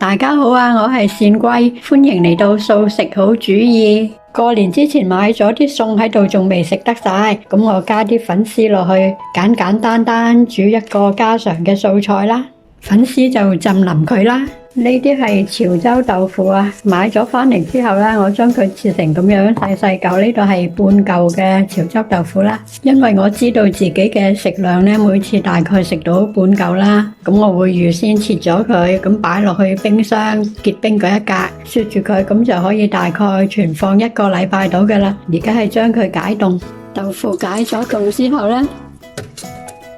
大家好啊，我係善貴，歡迎嚟到素食好主意。過年之前買咗啲餸喺度，仲未食得晒，咁我加啲粉絲落去，簡簡單單煮一個家常嘅素菜啦。粉絲就浸腍佢啦。呢啲係潮州豆腐啊，買咗返嚟之後咧，我將佢切成咁樣細細嚿，呢度係半嚿嘅潮州豆腐啦。因為我知道自己嘅食量咧，每次大概食到半嚿啦，咁我會預先切咗佢，咁擺落去冰箱結冰嗰一格，雪住佢，咁就可以大概存放1個禮拜到㗎啦。而家係將佢解凍，豆腐解咗凍之後咧，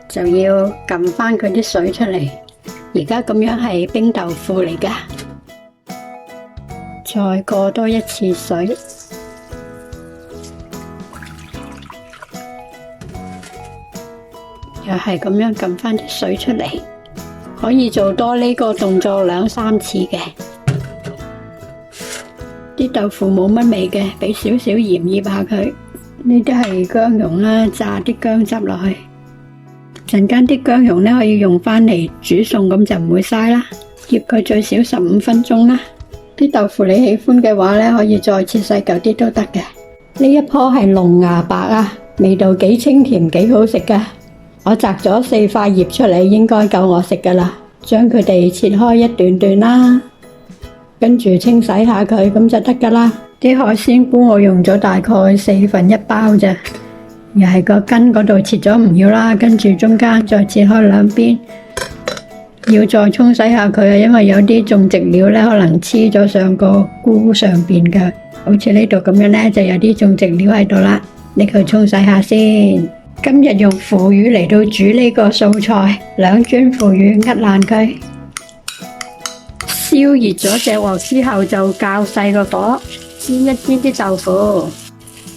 就要撳返佢啲水出嚟。而家咁樣係冰豆腐嚟㗎，再過多一次水，又係咁樣撳返啲水出嚟，可以做多呢個動作2、3次嘅。啲豆腐冇乜味嘅，俾少少鹽醃下佢。呢啲係薑蓉啦，炸啲薑汁落去。陣間啲薑蓉咧可以用返嚟煮餸，咁就唔會嘥啦。醃佢最少15分鐘啦。啲豆腐你喜歡嘅話咧，可以再切細嚿啲都得嘅。呢一棵係龍牙白啊，味道幾清甜，幾好食噶。我摘咗4塊葉出嚟，應該夠我食噶啦。將佢哋切開一段段啦，跟住清洗下佢，咁就得噶啦。啲海鮮菇我用咗大概1/4包咋。又係個根嗰度切咗唔要啦，跟住中間再切開2邊，要再沖洗下佢啊，因為有啲種植料咧可能黐咗上個菇上邊嘅，好似呢度咁樣咧就有啲種植料喺度啦，拎佢沖洗下先。今日用腐乳嚟到煮呢個素菜，2樽腐乳扼爛佢，燒熱咗隻鑊之後就較細個火煎一煎啲豆腐。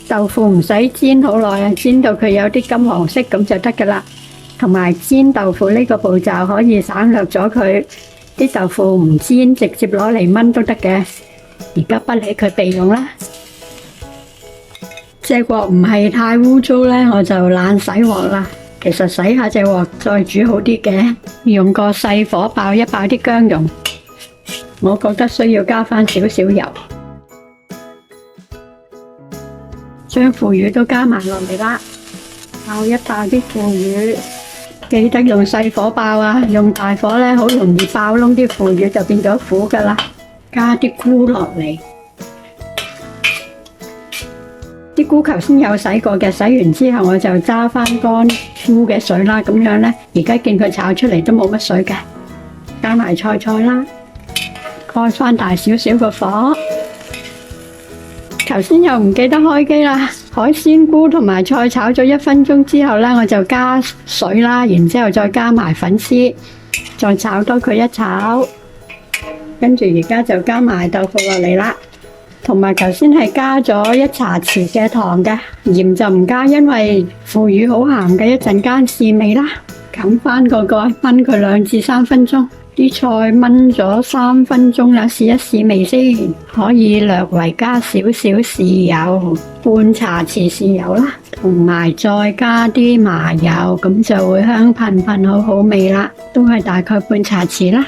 豆腐唔使煎好耐啊，煎到佢有啲金黃色咁就得噶啦。同埋煎豆腐呢個步驟可以省略咗佢，啲豆腐唔煎直接攞嚟炆都得嘅。而家不理佢備用啦。隻鑊唔係太污糟咧，我就懶洗鑊啦。其實洗下隻鑊再煮好啲嘅，用個細火爆一爆啲薑蓉。我覺得需要加返少少油。將腐乳都加埋落嚟啦，爆一爆啲腐乳，記得用細火爆啊！用大火咧，好容易爆燶啲腐乳就變咗苦噶啦。加啲菇落嚟，啲菇頭先有洗過嘅，洗完之後我就揸翻乾菇嘅水啦。咁樣咧，而家見佢炒出嚟都冇乜水嘅，加埋菜啦，開翻大少少個火。頭先又唔記得開機啦，海鮮菇同埋菜炒咗1分鐘之後咧，我就加水啦，然之後再加埋粉絲，再炒多佢一炒，跟住而家就加埋豆腐落嚟啦，同埋頭先係加咗1茶匙嘅糖嘅，鹽就唔加，因為腐乳好鹹嘅，一陣間試味啦。冚翻個蓋，燜佢2至3分鐘。啲菜燜咗3分鐘啦，試一試味先，可以略為加少少豉油，半茶匙豉油啦，同埋再加啲麻油，咁就會香噴噴，好好味啦。都係大概半茶匙啦，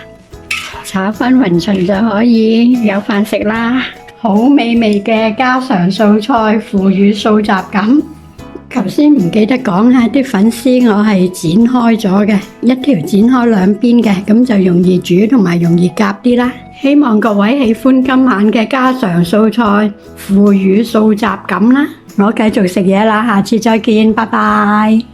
炒翻勻勻就可以有飯食啦。好美味嘅家常素菜腐乳素雜錦。頭先唔記得講啦，啲粉絲我係剪開咗嘅，一條剪開2邊嘅，咁就容易煮同埋容易夾啲啦。希望各位喜歡今晚嘅家常素菜腐乳素雜錦啦。我繼續食嘢啦，下次再見，拜拜。